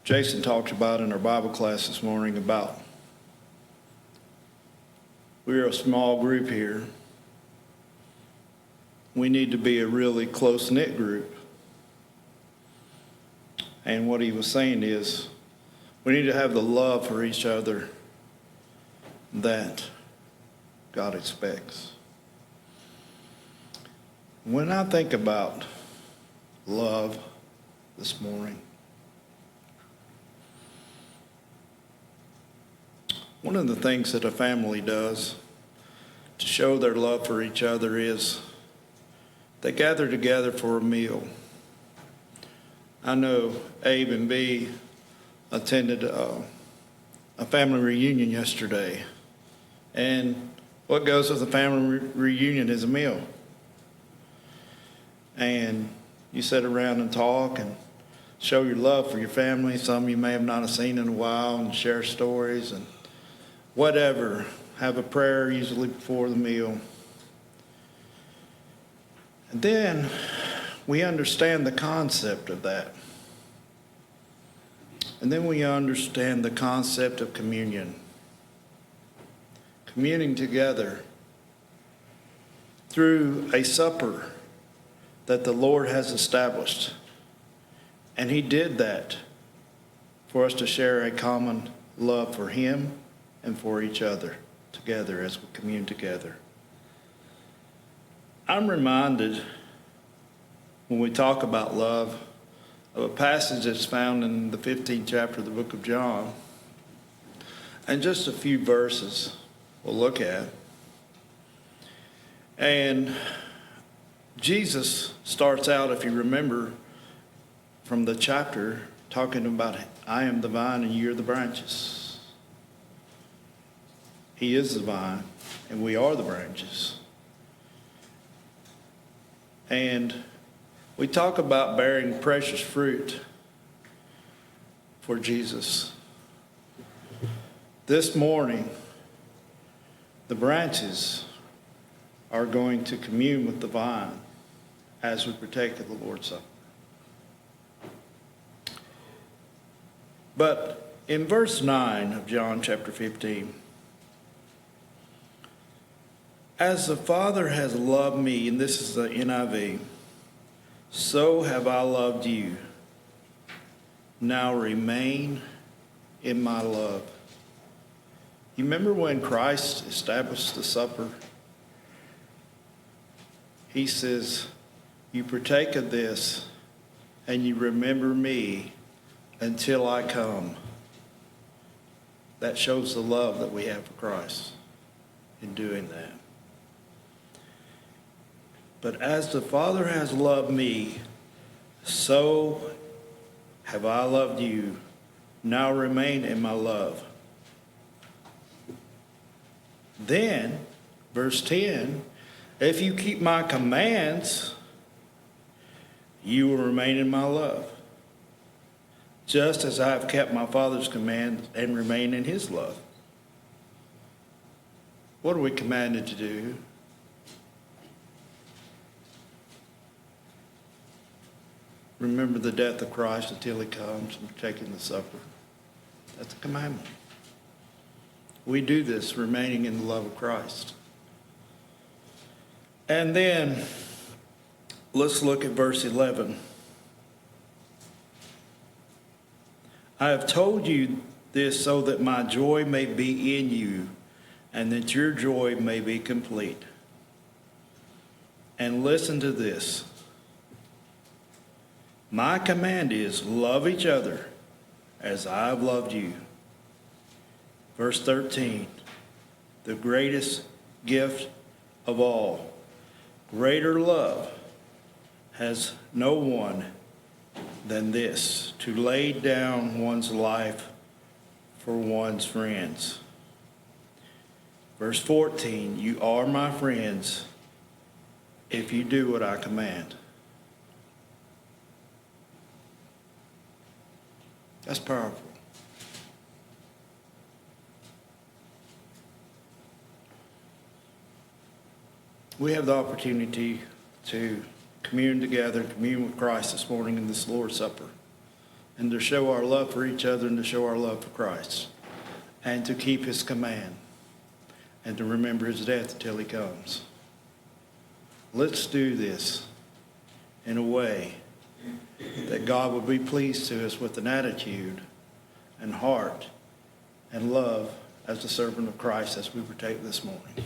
Jason talked about in our Bible class this morning about we're a small group here. We need to be a really close-knit group. And what he was saying is we need to have the love for each other that God expects. When I think about love this morning, one of the things that a family does to show their love for each other is they gather together for a meal. I know Abe and B attended a family reunion yesterday. And what goes with a family reunion is a meal. And you sit around and talk and show your love for your family. Some you may have not seen in a while, and share stories and whatever. Have a prayer usually before the meal. And then we understand the concept of that. And then we understand the concept of communion. Communing together through a supper that the Lord has established. And he did that for us to share a common love for him and for each other together as we commune together. I'm reminded when we talk about love of a passage that's found in the 15th chapter of the book of John, and just a few verses we'll look at. And Jesus starts out, if you remember from the chapter, talking about, I am the vine and you are the branches. He is the vine and we are the branches. And we talk about bearing precious fruit for Jesus. This morning, the branches are going to commune with the vine as we partake of the Lord's Supper. But in verse 9 of John chapter 15, as the Father has loved me, and this is the NIV, so have I loved you. Now remain in my love. You remember when Christ established the supper? He says, you partake of this and you remember me until I come. That shows the love that we have for Christ in doing that. But as the Father has loved me, so have I loved you. Now remain in my love. Then, verse 10, if you keep my commands, you will remain in my love, just as I have kept my Father's commands and remain in his love. What are we commanded to do? Remember the death of Christ until he comes and taking the supper. That's a commandment. We do this remaining in the love of Christ. And then let's look at verse 11. I have told you this so that my joy may be in you and that your joy may be complete. And listen to this. My command is love each other as I have loved you. Verse 13, the greatest gift of all, greater love has no one than this, to lay down one's life for one's friends. Verse 14, you are my friends if you do what I command. That's powerful. We have the opportunity to commune together, commune with Christ this morning in this Lord's Supper. and to show our love for each other and to show our love for Christ, and to keep his command, and to remember his death until he comes. Let's do this in a way that God would be pleased to us with an attitude and heart and love as the servant of Christ as we partake this morning.